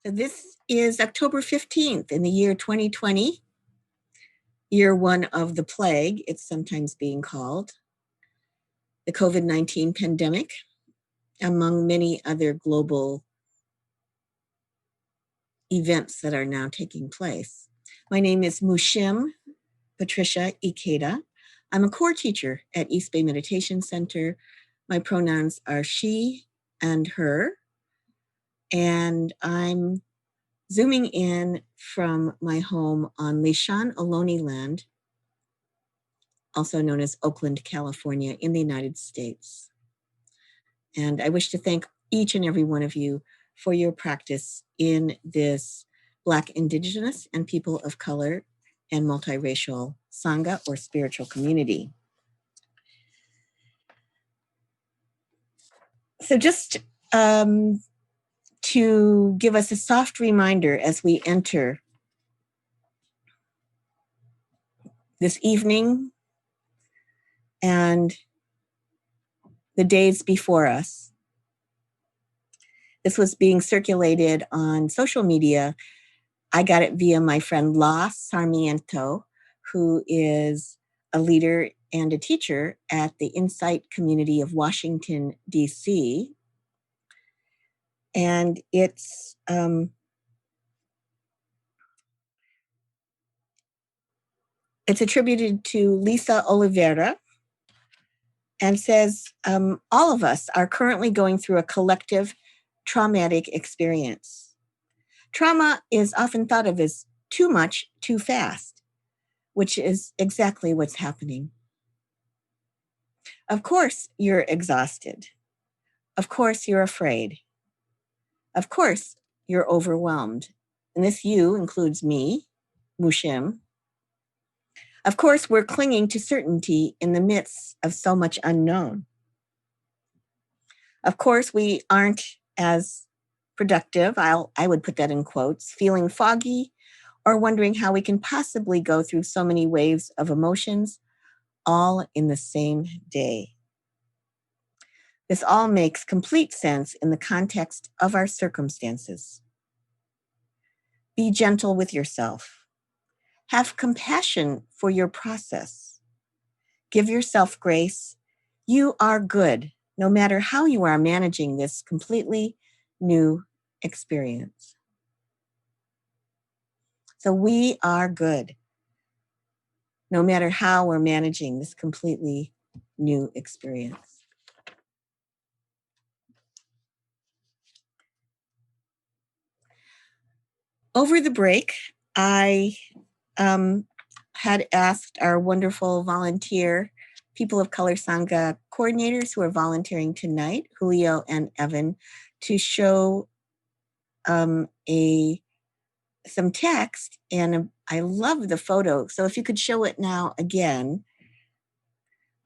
So this is October 15th in the year 2020, year one of the plague, it's sometimes being called, the COVID-19 pandemic, among many other global events that are now taking place. My name is Mushim Patricia Ikeda. I'm a core teacher at East Bay Meditation Center. My pronouns are she and her, and I'm zooming in from my home on Lishan Ohlone land, also known as Oakland, California, in the United States. And I wish to thank each and every one of you for your practice in this Black, Indigenous, and people of color and multiracial Sangha or spiritual community. So just to give us a soft reminder as we enter this evening and the days before us. This was being circulated on social media. I got it via my friend La Sarmiento, who is a leader and a teacher at the Insight community of Washington, D.C. And it's attributed to Lisa Oliveira and says, all of us are currently going through a collective traumatic experience. Trauma is often thought of as too much, too fast, which is exactly what's happening. Of course, you're exhausted. Of course, you're afraid. Of course, you're overwhelmed. And this you includes me, Mushim. Of course, we're clinging to certainty in the midst of so much unknown. Of course, we aren't as productive, I would put that in quotes, feeling foggy or wondering how we can possibly go through so many waves of emotions all in the same day. This all makes complete sense in the context of our circumstances. Be gentle with yourself. Have compassion for your process. Give yourself grace. You are good, no matter how you are managing this completely new experience. So we are good, no matter how we're managing this completely new experience. Over the break, I had asked our wonderful volunteer, People of Color Sangha coordinators who are volunteering tonight, Julio and Evan, to show some text, and I love the photo. So if you could show it now again.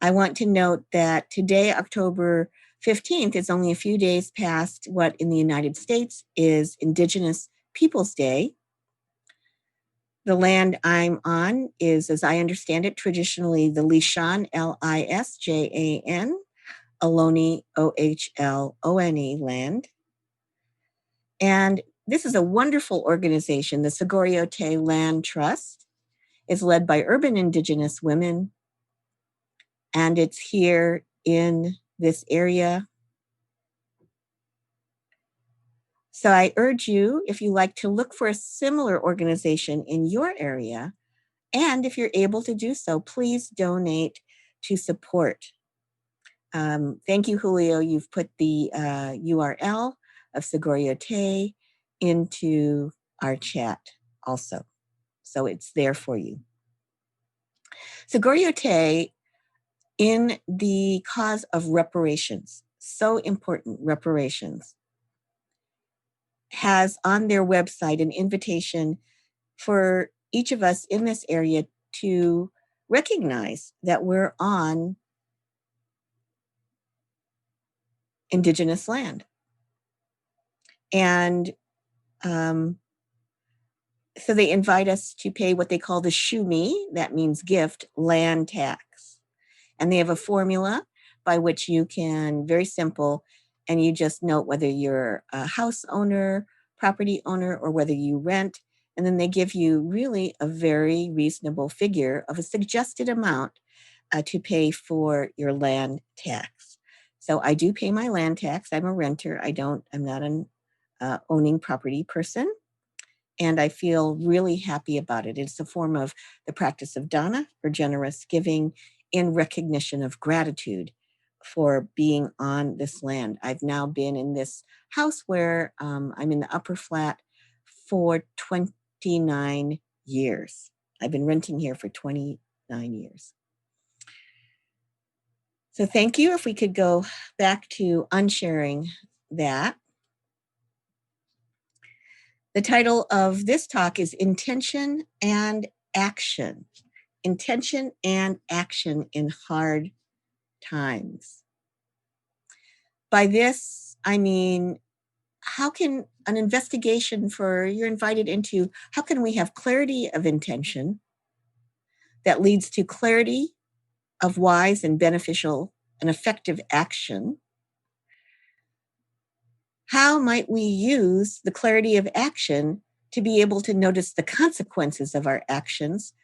I want to note that today, October 15th, is only a few days past what in the United States is Indigenous Peoples Day. The land I'm on is, as I understand it, traditionally the Lisjan, Lisjan, Ohlone, Ohlone land. And this is a wonderful organization. The Sogorea Te Land Trust is led by urban Indigenous women, and it's here in this area. So I urge you, if you like, to look for a similar organization in your area, and if you're able to do so, please donate to support. Thank you, Julio. You've put the URL of Sogorea Te into our chat also. So it's there for you. Sogorea Te, in the cause of reparations, so important, reparations, has on their website an invitation for each of us in this area to recognize that we're on Indigenous land. And so they invite us to pay what they call the shumi, that means gift, land tax. And they have a formula by which you can, very simple, and you just note whether you're a house owner property owner or whether you rent. And then they give you really a very reasonable figure of a suggested amount to pay for your land tax. So I do pay my land tax. I'm a renter. I'm not an owning property person. And I feel really happy about it. It's a form of the practice of dana, or generous giving, in recognition of gratitude for being on this land. I've now been in this house where I'm in the upper flat for 29 years. I've been renting here for 29 years. So thank you. If we could go back to unsharing that. The title of this talk is Intention and Action. Intention and action in hard times. By this, I mean, how can an investigation you're invited into, how can we have clarity of intention that leads to clarity of wise and beneficial and effective action? How might we use the clarity of action to be able to notice the consequences of our actions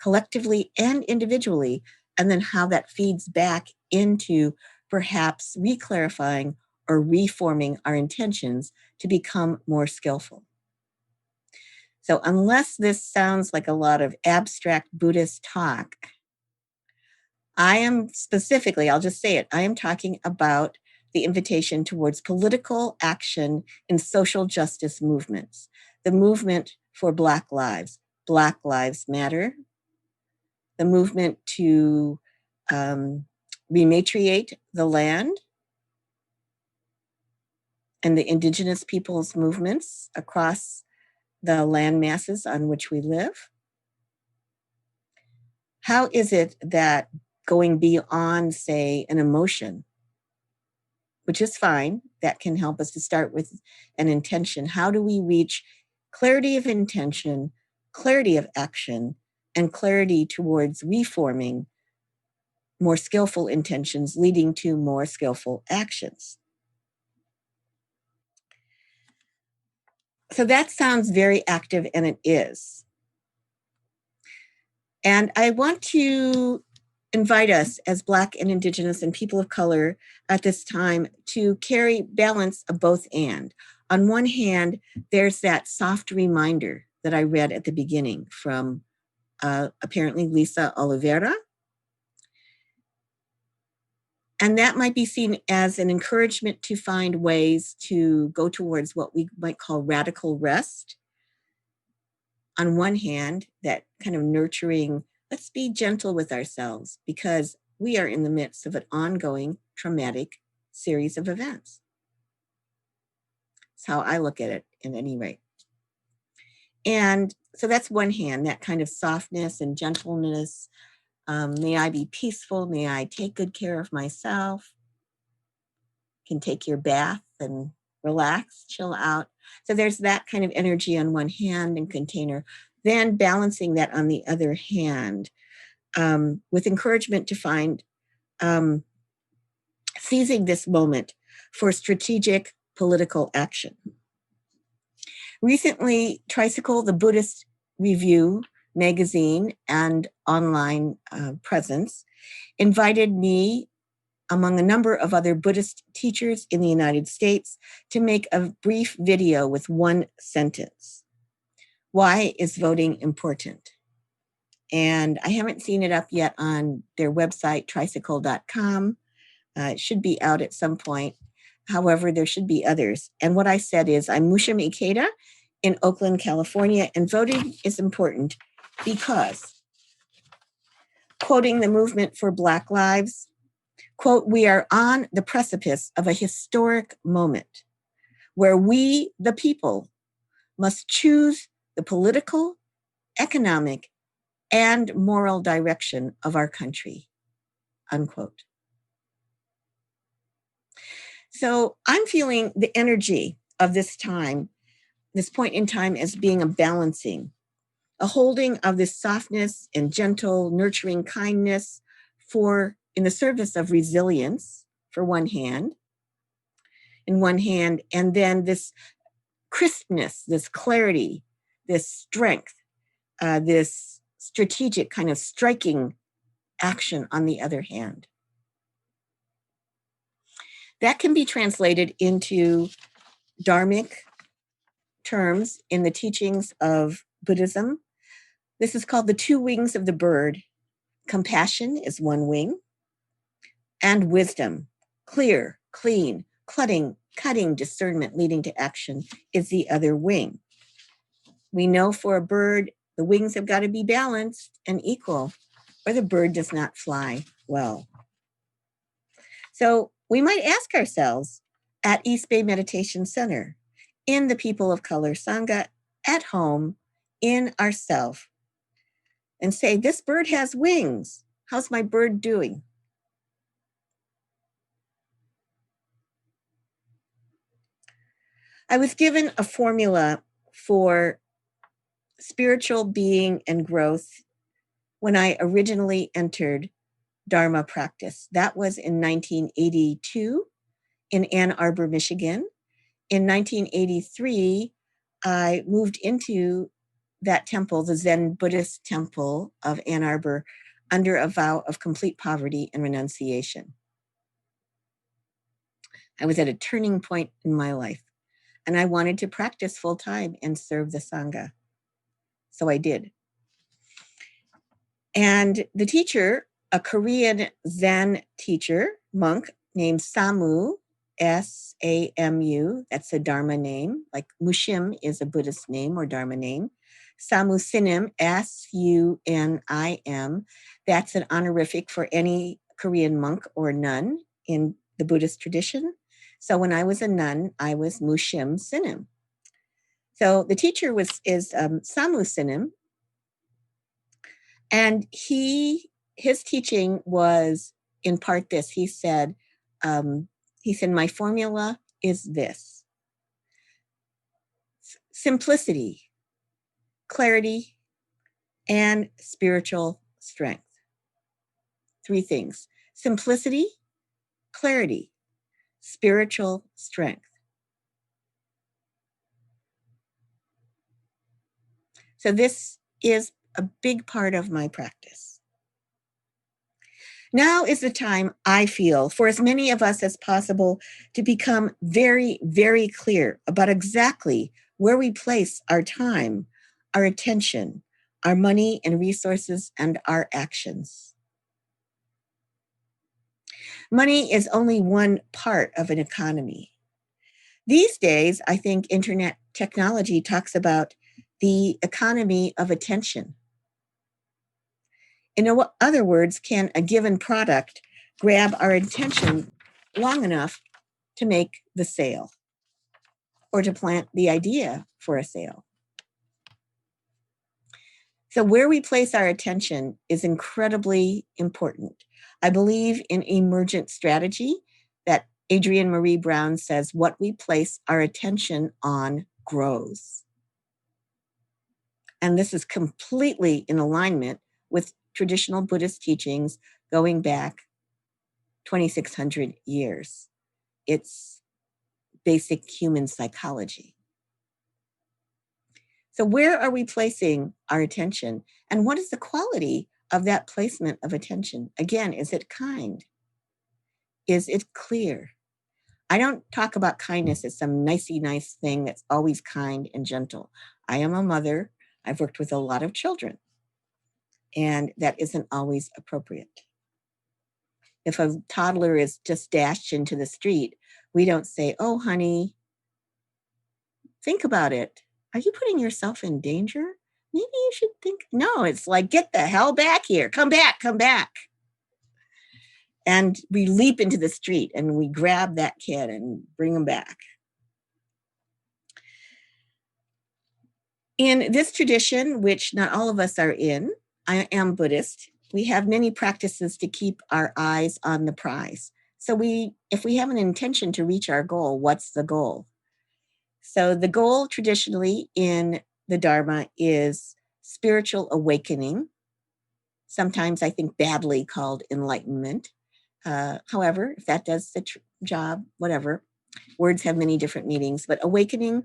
collectively and individually, and then how that feeds back into perhaps reclarifying or reforming our intentions to become more skillful? So unless this sounds like a lot of abstract Buddhist talk, I am specifically, I'll just say it, I am talking about the invitation towards political action in social justice movements, the movement for Black Lives Matter, the movement to rematriate the land, and the Indigenous Peoples movements across the land masses on which we live. How is it that going beyond, say, an emotion, which is fine, that can help us to start with an intention, how do we reach clarity of intention, clarity of action, and clarity towards reforming more skillful intentions leading to more skillful actions? So that sounds very active, and it is. And I want to invite us as Black and Indigenous and people of color at this time to carry balance of both and. On one hand, there's that soft reminder that I read at the beginning from apparently Lisa Oliveira. And that might be seen as an encouragement to find ways to go towards what we might call radical rest. On one hand, that kind of nurturing, let's be gentle with ourselves because we are in the midst of an ongoing traumatic series of events. That's how I look at it, at any rate. And so that's one hand, that kind of softness and gentleness. May I be peaceful. May I take good care of myself. Can take your bath and relax, chill out. So there's that kind of energy on one hand and container. Then balancing that on the other hand with encouragement to find seizing this moment for strategic political action. Recently, Tricycle, the Buddhist Review magazine and online presence, invited me, among a number of other Buddhist teachers in the United States, to make a brief video with one sentence. Why is voting important? And I haven't seen it up yet on their website, tricycle.com. It should be out at some point. However, there should be others. And what I said is, I'm Mushim Ikeda in Oakland, California, and voting is important because, quoting the movement for Black Lives, quote, we are on the precipice of a historic moment where we, the people, must choose the political, economic, and moral direction of our country, unquote. So I'm feeling the energy of this time, this point in time, as being a balancing, a holding of this softness and gentle, nurturing kindness in the service of resilience, for one hand, and then this crispness, this clarity, this strength, this strategic kind of striking action on the other hand. That can be translated into dharmic terms in the teachings of Buddhism. This is called the two wings of the bird. Compassion is one wing, and wisdom, clear, clean, cutting discernment leading to action is the other wing. We know for a bird, the wings have got to be balanced and equal, or the bird does not fly well. So we might ask ourselves at East Bay Meditation Center, in the People of Color Sangha, at home, in ourself, and say, this bird has wings. How's my bird doing? I was given a formula for spiritual being and growth when I originally entered Dharma practice. That was in 1982 in Ann Arbor, Michigan. In 1983, I moved into that temple, the Zen Buddhist temple of Ann Arbor, under a vow of complete poverty and renunciation. I was at a turning point in my life, and I wanted to practice full time and serve the Sangha. So I did. And the teacher, a Korean Zen teacher, monk named Samu, S-A-M-U, that's a Dharma name, like Mushim is a Buddhist name or Dharma name. Samu Sinim, S-U-N-I-M, that's an honorific for any Korean monk or nun in the Buddhist tradition. So when I was a nun, I was Mushim Sinim. So the teacher is Samu Sinim, and his teaching was in part this. He said, my formula is this: simplicity, clarity, and spiritual strength. Three things: simplicity, clarity, spiritual strength. So this is a big part of my practice. Now is the time, I feel, for as many of us as possible to become very, very clear about exactly where we place our time, our attention, our money and resources, and our actions. Money is only one part of an economy. These days, I think internet technology talks about the economy of attention. In other words, can a given product grab our attention long enough to make the sale or to plant the idea for a sale? So where we place our attention is incredibly important. I believe in emergent strategy that Adrienne Marie Brown says what we place our attention on grows. And this is completely in alignment with traditional Buddhist teachings going back 2,600 years. It's basic human psychology. So where are we placing our attention? And what is the quality of that placement of attention? Again, is it kind? Is it clear? I don't talk about kindness as some nicey nice thing that's always kind and gentle. I am a mother. I've worked with a lot of children, and that isn't always appropriate. If a toddler is just dashed into the street, we don't say, oh, honey, think about it. Are you putting yourself in danger? Maybe you should think. No, it's like, get the hell back here. Come back, come back. And we leap into the street and we grab that kid and bring him back. In this tradition, which not all of us are in, I am Buddhist, we have many practices to keep our eyes on the prize. So if we have an intention to reach our goal, what's the goal? So the goal traditionally in the Dharma is spiritual awakening, sometimes I think badly called enlightenment. However, if that does the job, whatever, words have many different meanings, but awakening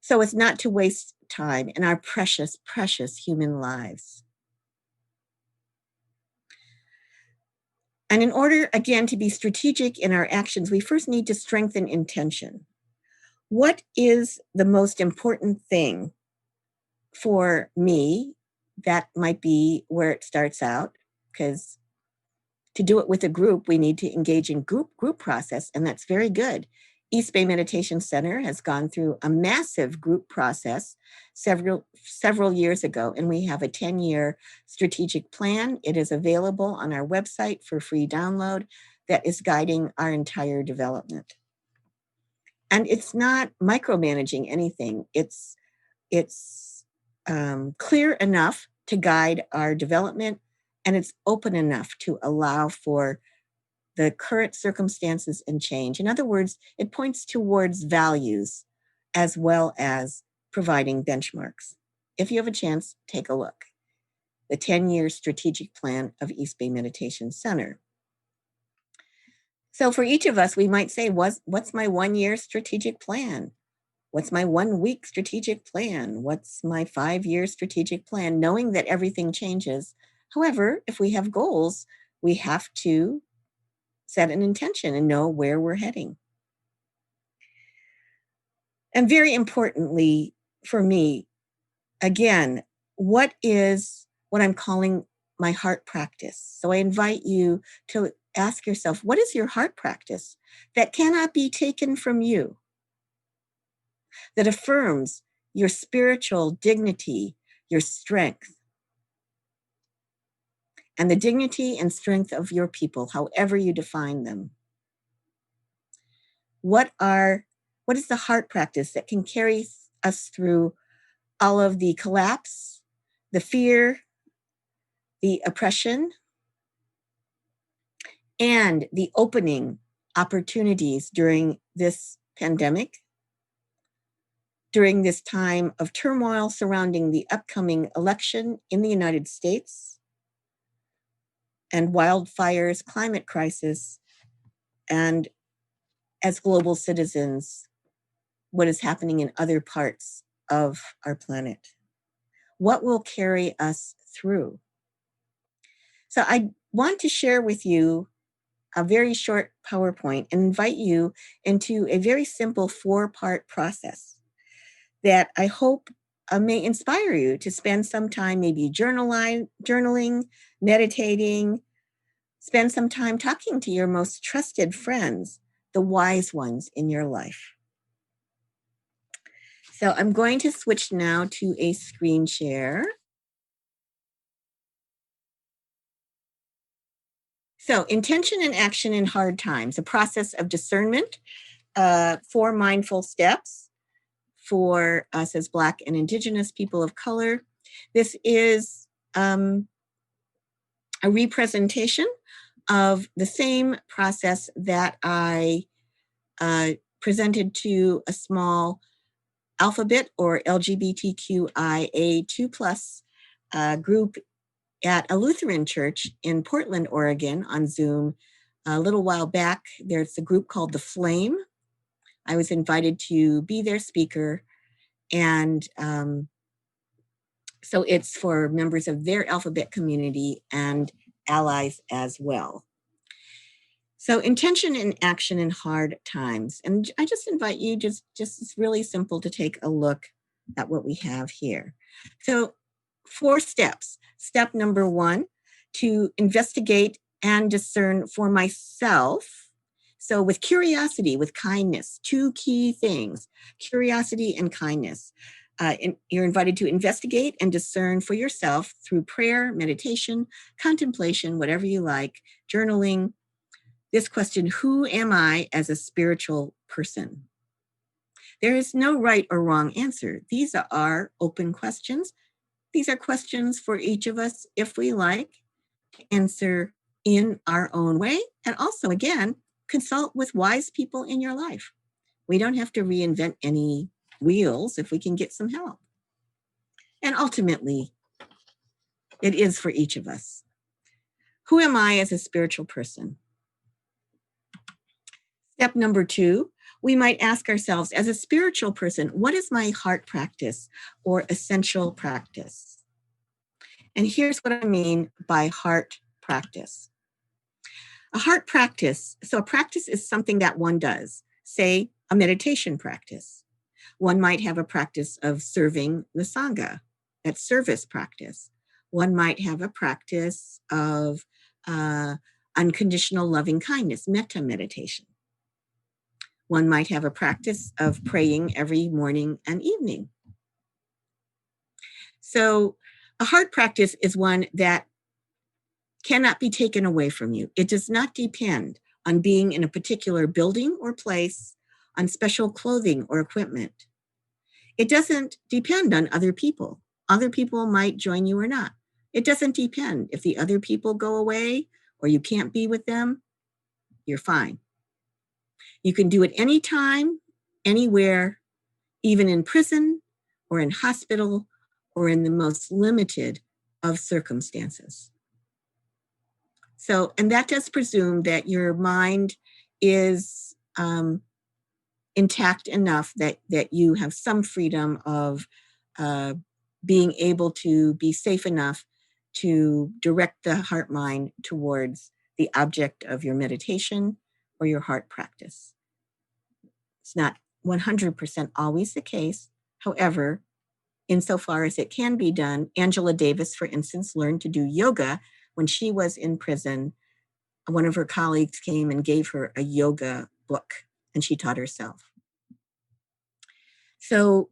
so as not to waste time in our precious, precious human lives. And in order, again, to be strategic in our actions, we first need to strengthen intention. What is the most important thing for me? That might be where it starts out, because to do it with a group, we need to engage in group process, and that's very good. East Bay Meditation Center has gone through a massive group process several years ago, and we have a 10-year strategic plan. It is available on our website for free download that is guiding our entire development. And it's not micromanaging anything. It's clear enough to guide our development, and it's open enough to allow for the current circumstances and change. In other words, it points towards values as well as providing benchmarks. If you have a chance, take a look. The 10-year strategic plan of East Bay Meditation Center. So for each of us, we might say, what's my 1-year strategic plan? What's my 1-week strategic plan? What's my 5-year strategic plan? Knowing that everything changes. However, if we have goals, we have to set an intention and know where we're heading. And very importantly for me, again, what is what I'm calling my heart practice? So I invite you to ask yourself, what is your heart practice that cannot be taken from you, that affirms your spiritual dignity, your strength, and the dignity and strength of your people, however you define them? What is the heart practice that can carry us through all of the collapse, the fear, the oppression, and the opening opportunities during this pandemic, during this time of turmoil surrounding the upcoming election in the United States, and wildfires, climate crisis, and as global citizens, what is happening in other parts of our planet? What will carry us through? So I want to share with you a very short PowerPoint and invite you into a very simple 4-part process that I hope may inspire you to spend some time maybe journaling, meditating, spend some time talking to your most trusted friends, the wise ones in your life. So I'm going to switch now to a screen share. So intention and action in hard times, a process of discernment, 4 mindful steps for us as Black and Indigenous people of color. This is a representation of the same process that I presented to a small alphabet or LGBTQIA2+ group at a Lutheran church in Portland, Oregon on Zoom a little while back. There's a group called The Flame. I was invited to be their speaker, and so it's for members of their alphabet community and allies as well. So intention and action in hard times. And I just invite you, just it's really simple to take a look at what we have here. So 4 steps. Step number 1, to investigate and discern for myself. So with curiosity, with kindness, 2 key things, curiosity and kindness. You're invited to investigate and discern for yourself through prayer, meditation, contemplation, whatever you like, journaling. This question, who am I as a spiritual person? There is no right or wrong answer. These are open questions. These are questions for each of us, if we like, to answer in our own way. And also, again, consult with wise people in your life. We don't have to reinvent any wheels if we can get some help. And ultimately, it is for each of us. Who am I as a spiritual person? Step number 2, we might ask ourselves, as a spiritual person, what is my heart practice or essential practice? And here's what I mean by heart practice. A heart practice, so a practice is something that one does, say a meditation practice. One might have a practice of serving the Sangha, that's service practice. One might have a practice of unconditional loving kindness, metta meditation. One might have a practice of praying every morning and evening. So a heart practice is one that cannot be taken away from you. It does not depend on being in a particular building or place, on special clothing or equipment. It doesn't depend on other people. Other people might join you or not. It doesn't depend. If the other people go away or you can't be with them, you're fine. You can do it anytime, anywhere, even in prison or in hospital or in the most limited of circumstances. So, and that does presume that your mind is intact enough that you have some freedom of being able to be safe enough to direct the heart mind towards the object of your meditation or your heart practice. It's not 100% always the case. However, insofar as it can be done, Angela Davis, for instance, learned to do yoga when she was in prison. One of her colleagues came and gave her a yoga book, and she taught herself. So,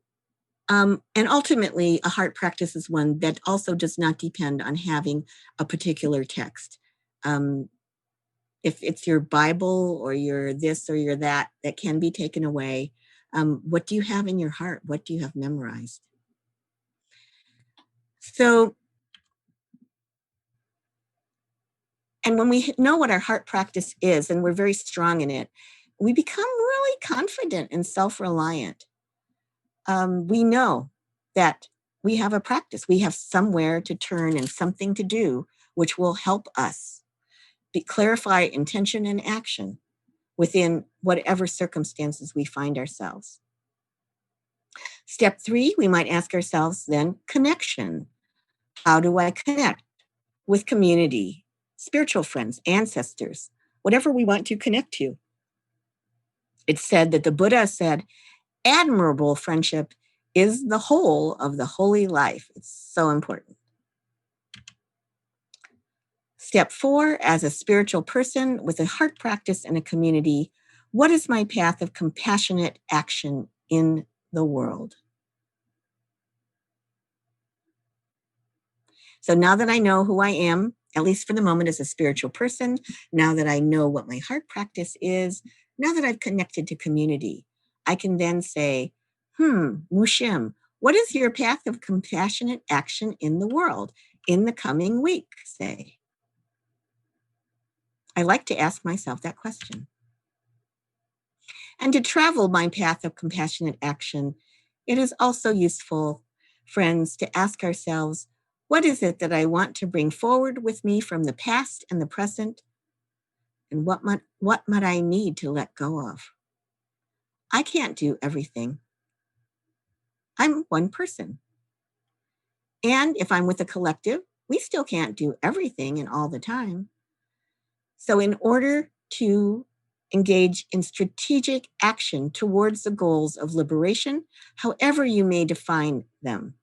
and ultimately, a heart practice is one that also does not depend on having a particular text. If it's your Bible or your this or your that can be taken away, what do you have in your heart? What do you have memorized? So, and when we know what our heart practice is and we're very strong in it, we become really confident and self-reliant. We know that we have a practice. We have somewhere to turn and something to do, which will help us clarify intention and action within whatever circumstances we find ourselves. Step 3, we might ask ourselves then, connection. How do I connect with community, spiritual friends, ancestors, whatever we want to connect to? It's said that the Buddha said, admirable friendship is the whole of the holy life. It's so important. Step 4, as a spiritual person with a heart practice and a community, what is my path of compassionate action in the world? So now that I know who I am, at least for the moment as a spiritual person, now that I know what my heart practice is, now that I've connected to community, I can then say, Mushim, what is your path of compassionate action in the world in the coming week, say? I like to ask myself that question. And to travel my path of compassionate action, it is also useful, friends, to ask ourselves, what is it that I want to bring forward with me from the past and the present? And what might I need to let go of? I can't do everything. I'm one person. And if I'm with a collective, we still can't do everything and all the time. So in order to engage in strategic action towards the goals of liberation, however you may define them,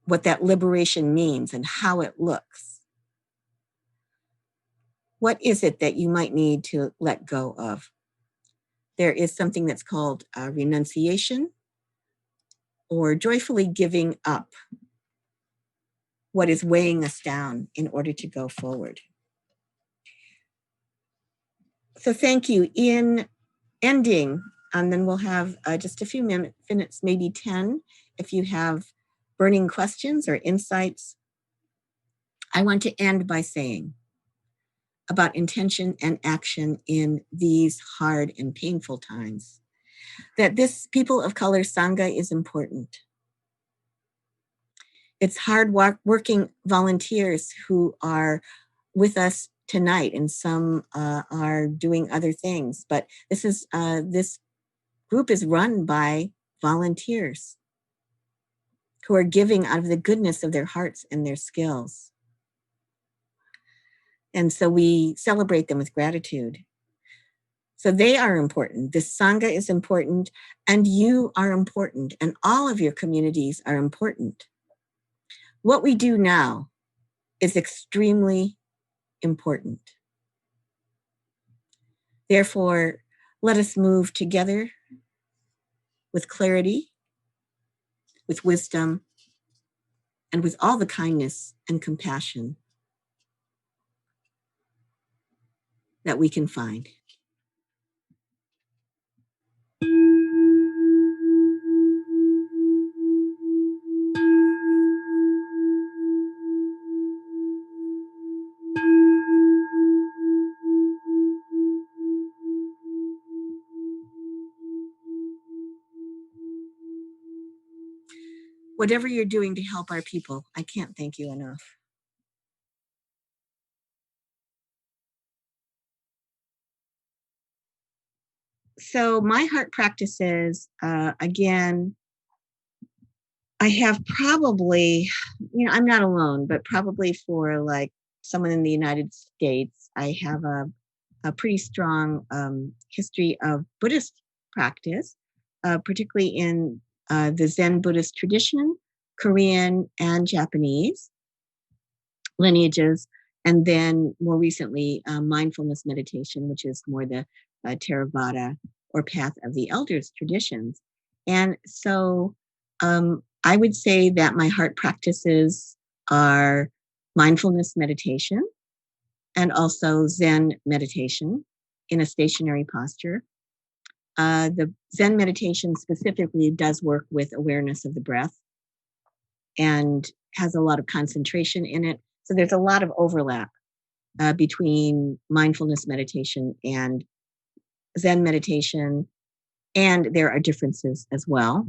what that liberation means and how it looks, what is it that you might need to let go of? There is something that's called renunciation, or joyfully giving up what is weighing us down in order to go forward. So thank you. In ending, and then we'll have just a few minutes, maybe 10, if you have burning questions or insights. I want to end by saying about intention and action in these hard and painful times, that this People of Color Sangha is important. It's hard working volunteers who are with us tonight, and some are doing other things. But this group is run by volunteers who are giving out of the goodness of their hearts and their skills. And so we celebrate them with gratitude. So they are important. This Sangha is important, and you are important, and all of your communities are important. What we do now is extremely important. Therefore, let us move together with clarity, with wisdom, and with all the kindness and compassion that we can find. Whatever you're doing to help our people, I can't thank you enough. So my heart practices, again, I have probably, I'm not alone, but probably for like someone in the United States, I have a pretty strong history of Buddhist practice, particularly in the Zen Buddhist tradition, Korean and Japanese lineages, and then more recently, mindfulness meditation, which is more the Theravada or Path of the Elders traditions. And so I would say that my heart practices are mindfulness meditation and also Zen meditation in a stationary posture. The Zen meditation specifically does work with awareness of the breath and has a lot of concentration in it. So there's a lot of overlap between mindfulness meditation and Zen meditation, and there are differences as well.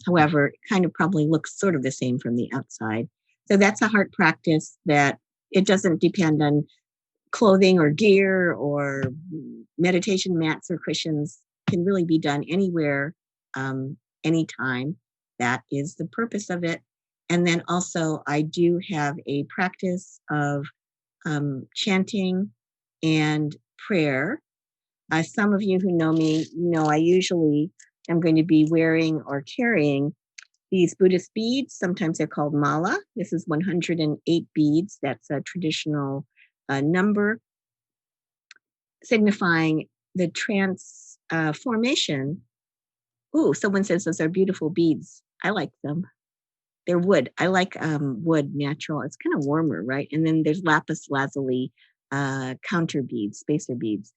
However, it kind of probably looks sort of the same from the outside. So that's a heart practice that it doesn't depend on clothing or gear or meditation mats or cushions. Can really be done anywhere, anytime. That is the purpose of it. And then also I do have a practice of chanting and prayer. Some of you who know me know I usually am going to be wearing or carrying these Buddhist beads. Sometimes they're called mala. This is 108 beads. That's a traditional number signifying the transformation. Ooh, someone says those are beautiful beads. I like them. They're wood. I like wood, natural. It's kind of warmer, right? And then there's lapis lazuli counter beads, spacer beads.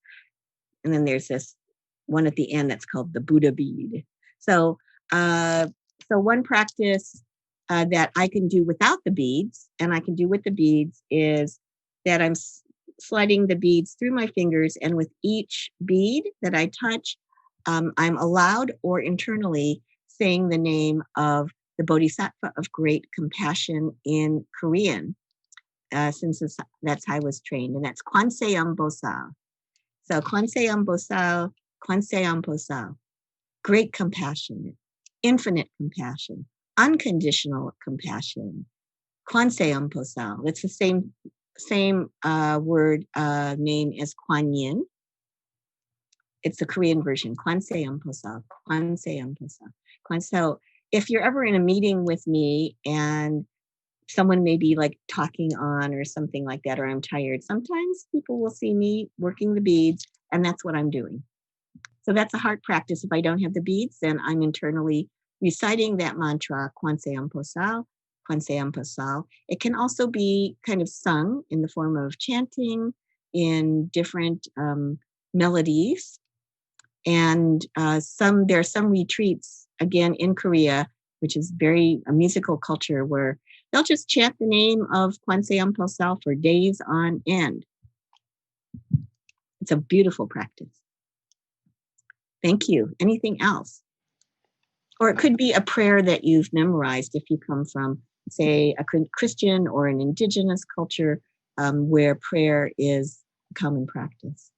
And then there's this one at the end that's called the Buddha bead. So one practice that I can do without the beads and I can do with the beads is that I'm sliding the beads through my fingers, and with each bead that I touch, I'm aloud or internally saying the name of the Bodhisattva of great compassion in Korean, since that's how I was trained, and that's Kwanseum Bosal. So Kwanseum Bosal, Kwanseum Bosal, great compassion, infinite compassion, unconditional compassion, Kwanseum Bosal. That's the same word name as Kuan Yin. It's the Korean version, Kwanseum Bosal, Kwanseum Bosal. So if you're ever in a meeting with me and someone may be like talking on or something like that, or I'm tired, sometimes people will see me working the beads, and that's what I'm doing. So that's a heart practice. If I don't have the beads, then I'm internally reciting that mantra, Kwanseum Bosal, Kwanseum Bosal. It can also be kind of sung in the form of chanting in different melodies. And there are some retreats, again, in Korea, which is a musical culture, where they'll just chant the name of Kwanseum Bosal for days on end. It's a beautiful practice. Thank you. Anything else? Or it could be a prayer that you've memorized if you come from, say, a Christian or an indigenous culture where prayer is common practice.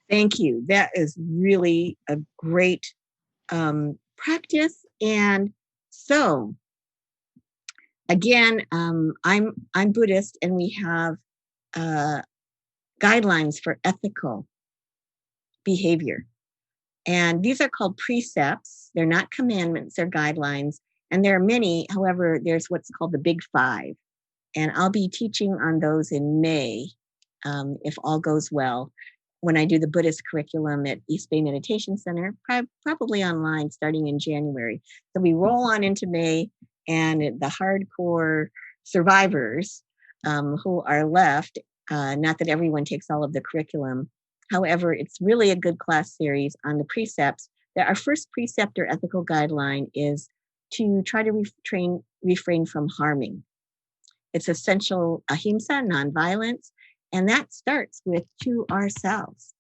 Thank you. That is really a great practice. And so, again, I'm Buddhist, and we have guidelines for ethical behavior. And these are called precepts. They're not commandments, they're guidelines. And there are many. However, there's what's called the Big Five. And I'll be teaching on those in May, if all goes well, when I do the Buddhist curriculum at East Bay Meditation Center, probably online starting in January. So we roll on into May, and the hardcore survivors who are left, not that everyone takes all of the curriculum. However, it's really a good class series on the precepts. Our first precept or ethical guideline is to try to refrain from harming. It's essential ahimsa, nonviolence, and that starts with to ourselves.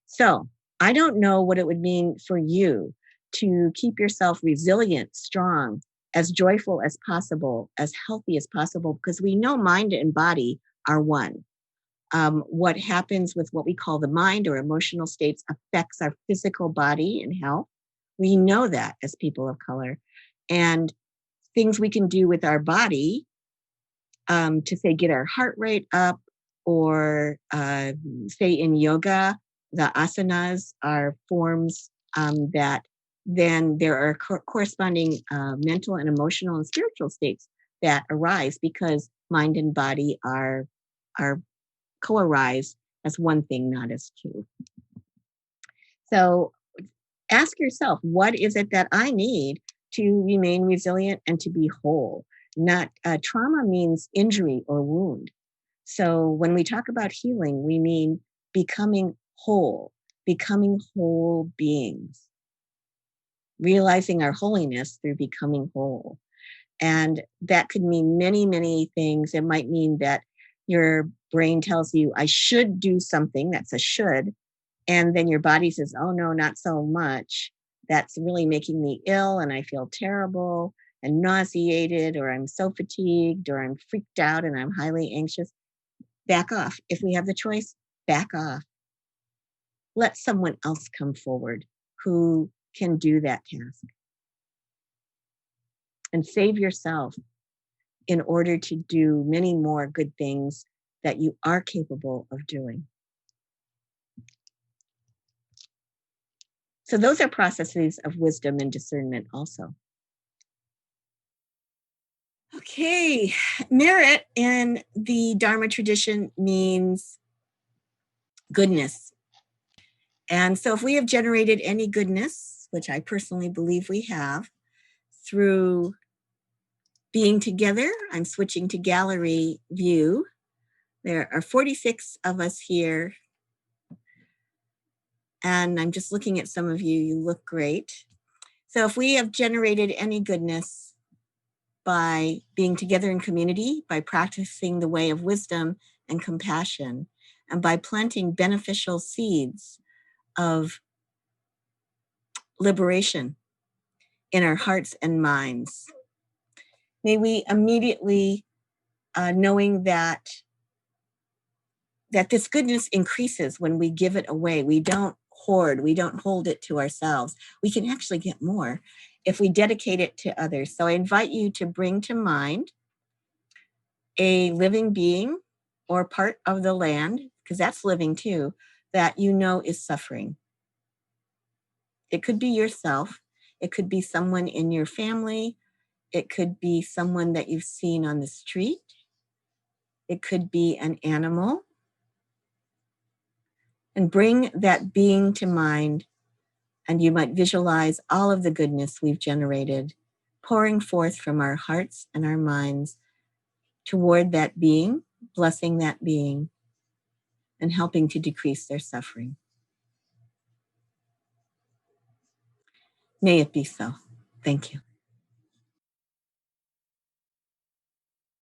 So I don't know what it would mean for you to keep yourself resilient, strong, as joyful as possible, as healthy as possible, because we know mind and body are one. What happens with what we call the mind or emotional states affects our physical body and health. We know that as people of color. And things we can do with our body to say get our heart rate up, or say in yoga, the asanas are forms that then there are corresponding mental and emotional and spiritual states that arise because mind and body are co-arise as one thing, not as two. So ask yourself, what is it that I need to remain resilient and to be whole? Not trauma means injury or wound. So when we talk about healing, we mean becoming whole beings, realizing our holiness through becoming whole. And that could mean many, many things. It might mean that your brain tells you, I should do something. That's a should. And then your body says, oh, no, not so much. That's really making me ill, and I feel terrible and nauseated, or I'm so fatigued, or I'm freaked out and I'm highly anxious. Back off. If we have the choice, back off. Let someone else come forward who can do that task. And save yourself in order to do many more good things that you are capable of doing. So those are processes of wisdom and discernment also. Okay, merit in the Dharma tradition means goodness. And so if we have generated any goodness, which I personally believe we have, through being together, I'm switching to gallery view. There are 46 of us here. And I'm just looking at some of you. You look great. So if we have generated any goodness by being together in community, by practicing the way of wisdom and compassion, and by planting beneficial seeds of liberation in our hearts and minds, may we immediately, knowing that this goodness increases when we give it away. We don't hoard, we don't hold it to ourselves. We can actually get more if we dedicate it to others. So I invite you to bring to mind a living being or part of the land, because that's living too, that you know is suffering. It could be yourself. It could be someone in your family. It could be someone that you've seen on the street. It could be an animal. And bring that being to mind, and you might visualize all of the goodness we've generated pouring forth from our hearts and our minds toward that being, blessing that being, and helping to decrease their suffering. May it be so. Thank you.